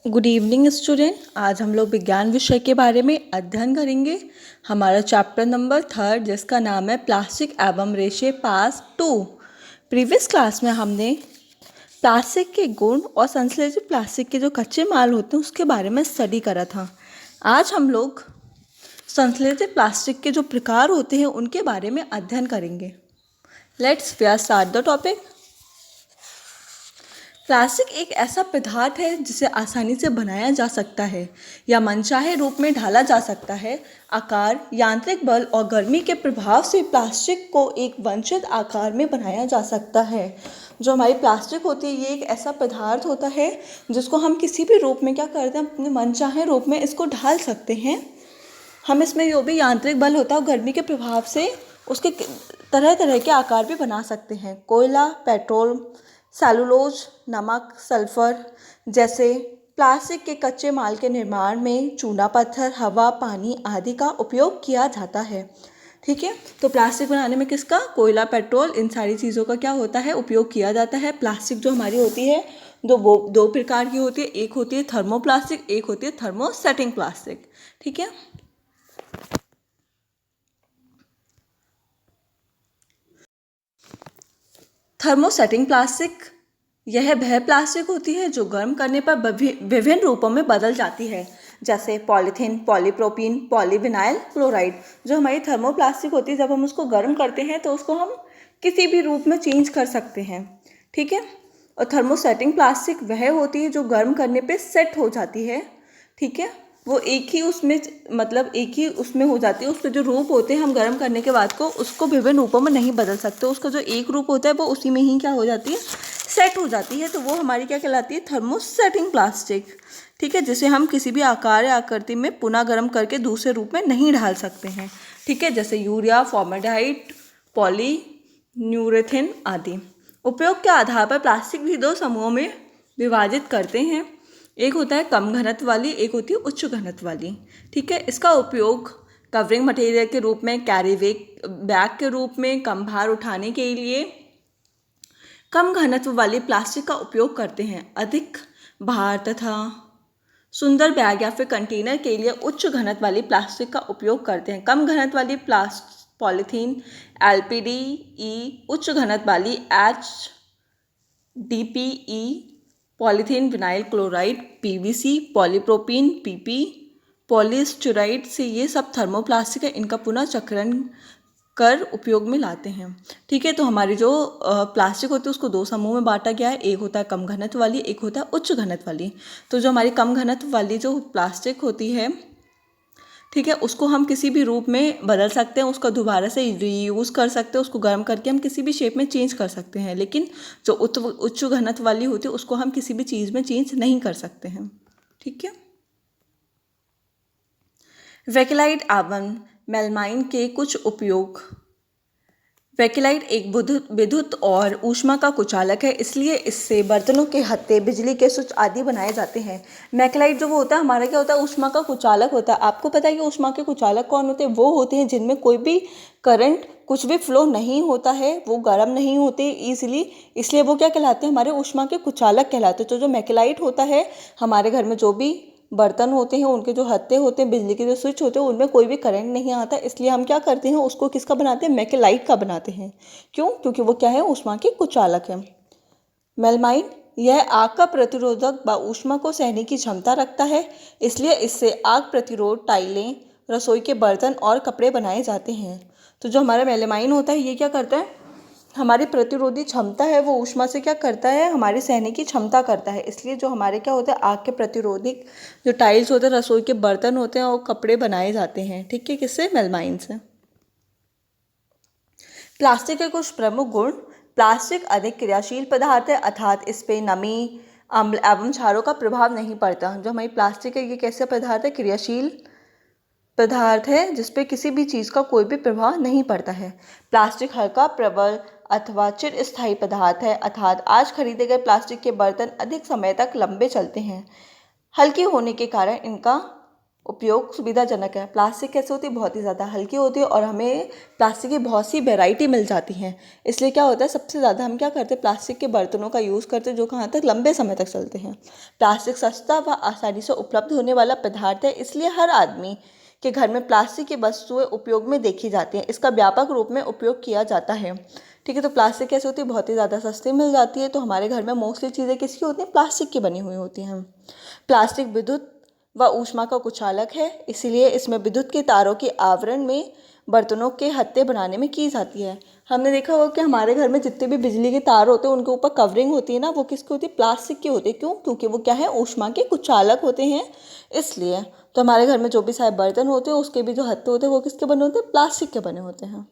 Good evening student. आज हम लोग विज्ञान विषय के बारे में अध्ययन करेंगे। हमारा चैप्टर नंबर 3 जिसका नाम है प्लास्टिक एवं रेशे पार्ट 2। प्रीवियस क्लास में हमने प्लास्टिक के गुण और संश्लेषित प्लास्टिक के जो कच्चे माल होते हैं उसके बारे में स्टडी करा था। आज हम लोग संश्लेषित प्लास्टिक के जो प्रकार होते हैं उनके बारे में अध्ययन करेंगे। Let's start the topic. Plastic एक ऐसा पदार्थ है जिसे आसानी से बनाया जा सकता है या मनचाहे रूप में ढाला जा सकता है। आकार, यांत्रिक बल और गर्मी के प्रभाव से प्लास्टिक को एक वंचित आकार में बनाया जा सकता है। जो हमारी प्लास्टिक होती है ये एक ऐसा पदार्थ होता है जिसको हम किसी भी रूप में क्या करते हैं, अपने मनचाहे रूप में इसको ढाल सकते हैं। हम इसमें जो भी यांत्रिक बल होता है और गर्मी के प्रभाव से उसके तरह तरह के आकार भी बना सकते हैं। कोयला, पेट्रोल, सेलुलोज, नमक, सल्फर जैसे प्लास्टिक के कच्चे माल के निर्माण में चूना पत्थर, हवा, पानी आदि का उपयोग किया जाता है। ठीक है, तो प्लास्टिक बनाने में किसका, कोयला, पेट्रोल, इन सारी चीज़ों का क्या होता है, उपयोग किया जाता है। प्लास्टिक जो हमारी होती है दो प्रकार की होती है। एक होती है थर्मोप्लास्टिक, एक होती है थर्मोसेटिंग प्लास्टिक। ठीक है, थर्मोसेटिंग प्लास्टिक यह वह प्लास्टिक होती है जो गर्म करने पर विभिन्न रूपों में बदल जाती है, जैसे पॉलीथीन, पॉलीप्रोपीन, पॉलीविनाइल क्लोराइड। जो हमारी थर्मोप्लास्टिक होती है, जब हम उसको गर्म करते हैं तो उसको हम किसी भी रूप में चेंज कर सकते हैं। ठीक है, और थर्मोसेटिंग प्लास्टिक वह होती है जो गर्म करने पे सेट हो जाती है। ठीक है, वो एक ही उसमें हो जाती है। उसके जो रूप होते हैं हम गर्म करने के बाद को उसको विभिन्न रूपों में नहीं बदल सकते। उसका जो एक रूप होता है वो उसी में ही क्या हो जाती है, सेट हो जाती है। तो वो हमारी क्या कहलाती है, थर्मोसेटिंग प्लास्टिक। ठीक है, जिसे हम किसी भी आकार या आकृति में पुनः गर्म करके दूसरे रूप में नहीं ढाल सकते हैं। ठीक है, जैसे यूरिया, फॉर्मेल्डिहाइड, पॉलीन्यूरेथेन आदि। उपयोग के आधार पर प्लास्टिक भी दो समूहों में विभाजित करते हैं। एक होता है कम घनत्व वाली, एक होती है उच्च घनत्व वाली। ठीक है, इसका उपयोग कवरिंग मटेरियल के रूप में, कैरी बैग के रूप में, कम भार उठाने के लिए कम घनत्व वाली प्लास्टिक का उपयोग करते हैं। अधिक भार तथा सुंदर बैग या फिर कंटेनर के लिए उच्च घनत्व वाली प्लास्टिक का उपयोग करते हैं। कम घनत्व वाली पॉलीथीन, LPDE, उच्च घनत्व वाली HDPE, polythene vinyl chloride, PVC, polypropene, PP, पॉलीस्टीराइड से ये सब थर्मोप्लास्टिक है। इनका पुनः चक्रण कर उपयोग में लाते हैं। ठीक है, तो हमारी जो प्लास्टिक होती है उसको दो समूह में बांटा गया है। एक होता है कम घनत्व वाली, एक होता है उच्च घनत्व वाली। तो जो हमारी कम घनत्व वाली जो प्लास्टिक होती है, ठीक है, उसको हम किसी भी रूप में बदल सकते हैं, उसका दोबारा से रीयूज़ कर सकते हैं, उसको गर्म करके हम किसी भी शेप में चेंज कर सकते हैं। लेकिन जो उच्च घनत्व वाली होती है उसको हम किसी भी चीज़ में चेंज नहीं कर सकते हैं। ठीक है, बेकेलाइट एवं मेलमाइन के कुछ उपयोग। बेकेलाइट एक विद्युत और ऊष्मा का कुचालक है, इसलिए इससे बर्तनों के हत्थे, बिजली के स्विच आदि बनाए जाते हैं। मैकेलाइट जो वो होता है हमारा क्या होता है, ऊष्मा का कुचालक होता है। आपको पता है कि ऊष्मा के कुचालक कौन होते हैं? वो होते हैं जिनमें कोई भी करंट, कुछ भी फ्लो नहीं होता है, वो गर्म नहीं होते ईजिली, इसलिए वो क्या कहलाते हैं, हमारे ऊष्मा के कुचालक कहलाते हैं। तो जो मैकेलाइट होता है, हमारे घर में जो भी बर्तन होते हैं उनके जो हत्थे होते हैं, बिजली के जो स्विच होते हैं, उनमें कोई भी करंट नहीं आता, इसलिए हम क्या करते हैं, उसको किसका बनाते हैं, मैकेलाइट का बनाते हैं। क्यों? क्योंकि वो क्या है, ऊष्मा के कुचालक है। मेलमाइन यह आग का प्रतिरोधक व ऊष्मा को सहने की क्षमता रखता है, इसलिए इससे आग प्रतिरोध टाइलें, रसोई के बर्तन और कपड़े बनाए जाते हैं। तो जो हमारा मेलमाइन होता है ये क्या करता है, हमारी प्रतिरोधी क्षमता है, वो ऊष्मा से क्या करता है, हमारे सहने की क्षमता करता है। इसलिए जो हमारे क्या होता है, आग के प्रतिरोधी जो टाइल्स होते हैं, रसोई के बर्तन होते हैं और कपड़े बनाए जाते हैं। ठीक है, किससे, मेलमाइन से। प्लास्टिक के कुछ प्रमुख गुण। प्लास्टिक अधिक क्रियाशील पदार्थ है, अर्थात इस पे नमी, अम्ल एवं क्षारों का प्रभाव नहीं पड़ता। जो हमारी प्लास्टिक है ये कैसा पदार्थ है, क्रियाशील पदार्थ है जिसपे किसी भी चीज़ का कोई भी प्रभाव नहीं पड़ता है। प्लास्टिक हल्का, प्रबल अथवा चिरस्थायी पदार्थ है, अर्थात आज खरीदे गए प्लास्टिक के बर्तन अधिक समय तक लंबे चलते हैं। हल्की होने के कारण इनका उपयोग सुविधाजनक है। प्लास्टिक कैसे होती है? बहुत ही ज़्यादा हल्की होती है और हमें प्लास्टिक की बहुत सी वैरायटी मिल जाती हैं। इसलिए क्या होता है, सबसे ज़्यादा हम क्या करते हैं, प्लास्टिक के बर्तनों का यूज़ करते हैं, जो कहाँ तक लंबे समय तक चलते हैं। प्लास्टिक सस्ता व आसानी से उपलब्ध होने वाला पदार्थ है, इसलिए हर आदमी के घर में प्लास्टिक की वस्तुएं उपयोग में देखी जाती हैं। इसका व्यापक रूप में उपयोग किया जाता है। ठीक है, तो प्लास्टिक कैसे होती है? बहुत ही ज़्यादा सस्ती मिल जाती है। तो हमारे घर में मोस्टली चीज़ें किसकी होती हैं? प्लास्टिक की बनी हुई होती हैं। प्लास्टिक विद्युत व ऊष्मा का कुचालक है, इसीलिए इसमें विद्युत के तारों के आवरण में बर्तनों के हत्थे बनाने में की जाती है। हमने देखा होगा कि हमारे घर में जितने भी बिजली के तार होते हैं उनके ऊपर कवरिंग होती है ना, वो किसकी होती है? प्लास्टिक की होती है। क्यों? क्योंकि वो क्या है, ऊष्मा के कुचालक होते हैं, इसलिए। तो हमारे घर में जो भी सारे बर्तन होते हैं उसके भी जो हत्थे होते हैं वो किसके बने होते हैं? प्लास्टिक के बने होते हैं।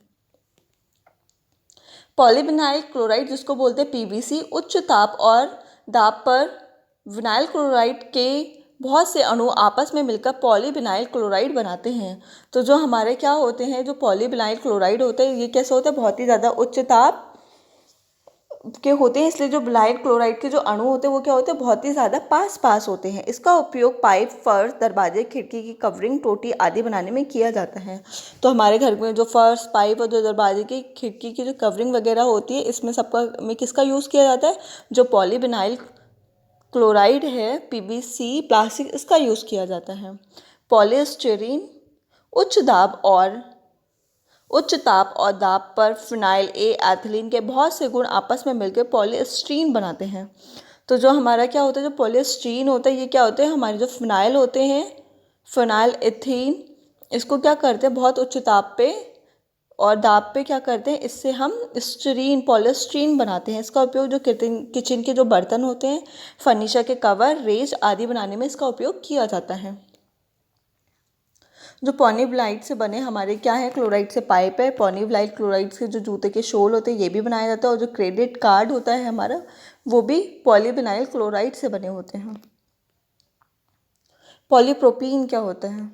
पॉलीविनाइल क्लोराइड, जिसको बोलते हैं पीवीसी, उच्च ताप और दाब पर विनाइल क्लोराइड के बहुत से अणु आपस में मिलकर पॉलीविनाइल क्लोराइड बनाते हैं। तो जो हमारे क्या होते हैं, जो पॉलीविनाइल क्लोराइड होते हैं, ये कैसे होता है? बहुत ही ज़्यादा उच्च ताप के होते हैं, इसलिए जो विनाइल क्लोराइड के जो अणु होते हैं वो क्या होते हैं? बहुत ही ज़्यादा पास होते हैं। इसका उपयोग पाइप, फर्श, दरवाजे, खिड़की की कवरिंग, टोटी आदि बनाने में किया जाता है। तो हमारे घर में जो फर्श, पाइप और जो दरवाजे की, खिड़की की जो कवरिंग वगैरह होती है, इसमें सबका में किसका यूज़ किया जाता है? जो पॉलीविनाइल क्लोराइड है, पीवीसी, प्लास्टिक, इसका यूज़ किया जाता है। पॉलीस्टीरीन, उच्च ताप और दाब पर फिनाइल एथिलीन के बहुत से गुण आपस में मिलकर पॉलीस्टीरीन बनाते हैं। तो जो हमारा क्या होता है, जो पॉलीस्टीरीन होता है, ये क्या होते हैं? हमारे जो फिनाइल होते हैं, फिनाइल एथीन, इसको क्या करते हैं? बहुत उच्च ताप पे और दाब पे क्या करते हैं? इससे हम पॉलीस्टीरीन बनाते हैं। इसका उपयोग जो किचन के जो बर्तन होते हैं, फर्नीचर के कवर, रेज आदि बनाने में इसका उपयोग किया जाता है। जो पॉलीविनाइल से बने हमारे क्या है? क्लोराइड से पाइप है। पॉलीविनाइल क्लोराइड से जो जूते के शोल होते हैं ये भी बनाया जाता है, और जो क्रेडिट कार्ड होता है हमारा, वो भी पॉलीविनाइल क्लोराइड से बने होते हैं। पॉलीप्रोपीन क्या होता है?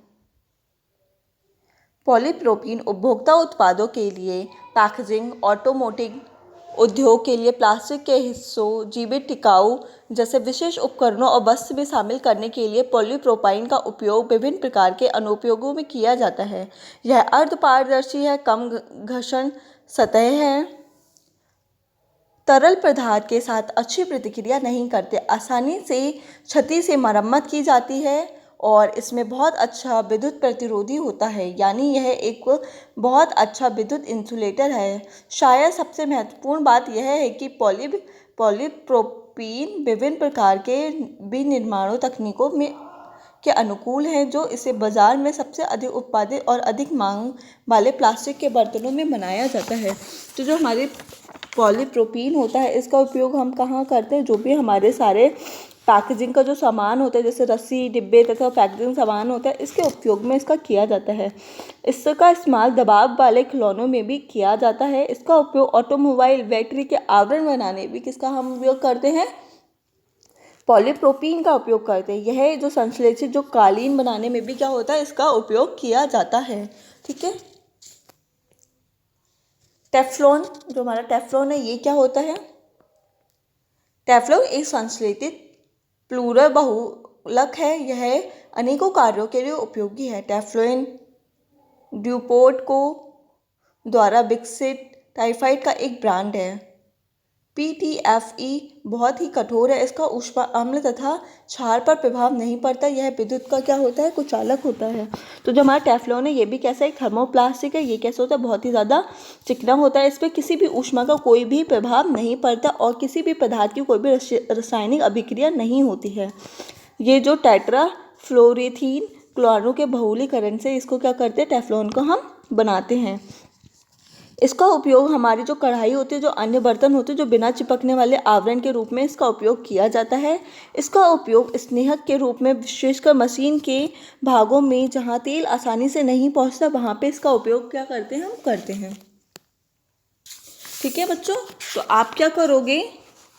पॉलीप्रोपीन उपभोक्ता उत्पादों के लिए, पैकेजिंग, ऑटोमोटिव उद्योग के लिए, प्लास्टिक के हिस्सों, जीवित टिकाऊ जैसे विशेष उपकरणों और वस्तु में शामिल करने के लिए पॉलीप्रोपाइन का उपयोग विभिन्न प्रकार के अनुप्रयोगों में किया जाता है। यह अर्धपारदर्शी है, कम घर्षण सतह है, तरल पदार्थ के साथ अच्छी प्रतिक्रिया नहीं करते, आसानी से क्षति से मरम्मत की जाती है और इसमें बहुत अच्छा विद्युत प्रतिरोधी होता है, यानी यह एक बहुत अच्छा विद्युत इंसुलेटर है। शायद सबसे महत्वपूर्ण बात यह है कि पॉलीप्रोपीन विभिन्न प्रकार के विनिर्माण तकनीकों में के अनुकूल है, जो इसे बाजार में सबसे अधिक उत्पादित और अधिक मांग वाले प्लास्टिक के बर्तनों में बनाया जाता है। तो जो हमारे पॉलीप्रोपीन होता है, इसका उपयोग हम कहाँ करते हैं? जो भी हमारे सारे पैकेजिंग का जो सामान होता है, जैसे रस्सी, डिब्बे तथा पैकेजिंग सामान होता है, इसके उपयोग में इसका किया जाता है। इसका इस्तेमाल दबाव वाले खिलौनों में भी किया जाता है। इसका उपयोग ऑटोमोबाइल, बैटरी के आवरण बनाने भी किसका हम उपयोग करते हैं? पॉलीप्रोपीन का उपयोग करते हैं। यह जो संश्लेषित जो कालीन बनाने में भी क्या होता है? इसका उपयोग किया जाता है। ठीक है। टेफ्लॉन, जो हमारा टेफ्लॉन है, ये क्या होता है? टेफ्लॉन एक संश्लेषित प्लूरल बहुलक है। यह अनेकों कार्यों के लिए उपयोगी है। टेफ्लॉन ड्यूपोर्ट को द्वारा विकसित टाइफाइड का एक ब्रांड है। PTFE बहुत ही कठोर है। इसका ऊष्मा अम्ल तथा क्षार पर प्रभाव नहीं पड़ता। यह विद्युत का क्या होता है? कुचालक होता है। तो जो हमारा टेफ्लॉन है, ये भी कैसा है? थर्मोप्लास्टिक है। ये कैसे होता है? बहुत ही ज़्यादा चिकना होता है। इस पर किसी भी ऊष्मा का कोई भी प्रभाव नहीं पड़ता और किसी भी पदार्थ की कोई भी रासायनिक अभिक्रिया नहीं होती है। ये जो टेट्राफ्लोरोथीन क्लोराइड के बहुलीकरण से इसको क्या करते हैं? टेफ्लॉन को हम बनाते हैं। इसका उपयोग हमारी जो कढ़ाई होती है, जो अन्य बर्तन होते हैं, जो बिना चिपकने वाले आवरण के रूप में इसका उपयोग किया जाता है। इसका उपयोग स्नेहक के रूप में, विशेषकर मशीन के भागों में जहां तेल आसानी से नहीं पहुंचता, वहां पे इसका उपयोग क्या करते हैं? हम करते हैं। ठीक है बच्चों, तो आप क्या करोगे?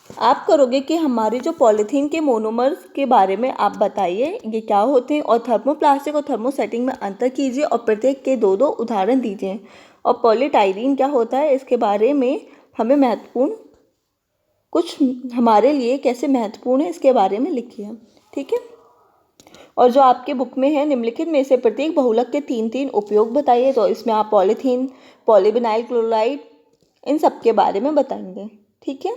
आप करोगे कि हमारे जो पॉलीथीन के मोनोमर्स के बारे में आप बताइए, ये क्या होते हैं, और थर्मोप्लास्टिक और थर्मोसेटिंग में अंतर कीजिए और प्रत्येक के दो उदाहरण दीजिए। और पॉलीटाइरीन क्या होता है, इसके बारे में हमें महत्वपूर्ण कुछ हमारे लिए कैसे महत्वपूर्ण है इसके बारे में लिखिए। ठीक है। और जो आपके बुक में है निम्नलिखित में से प्रत्येक बहुलक के 3 उपयोग बताइए। तो इसमें आप पॉलीथीन, पॉलीविनाइल क्लोराइड, इन सब के बारे में बताएंगे। ठीक है।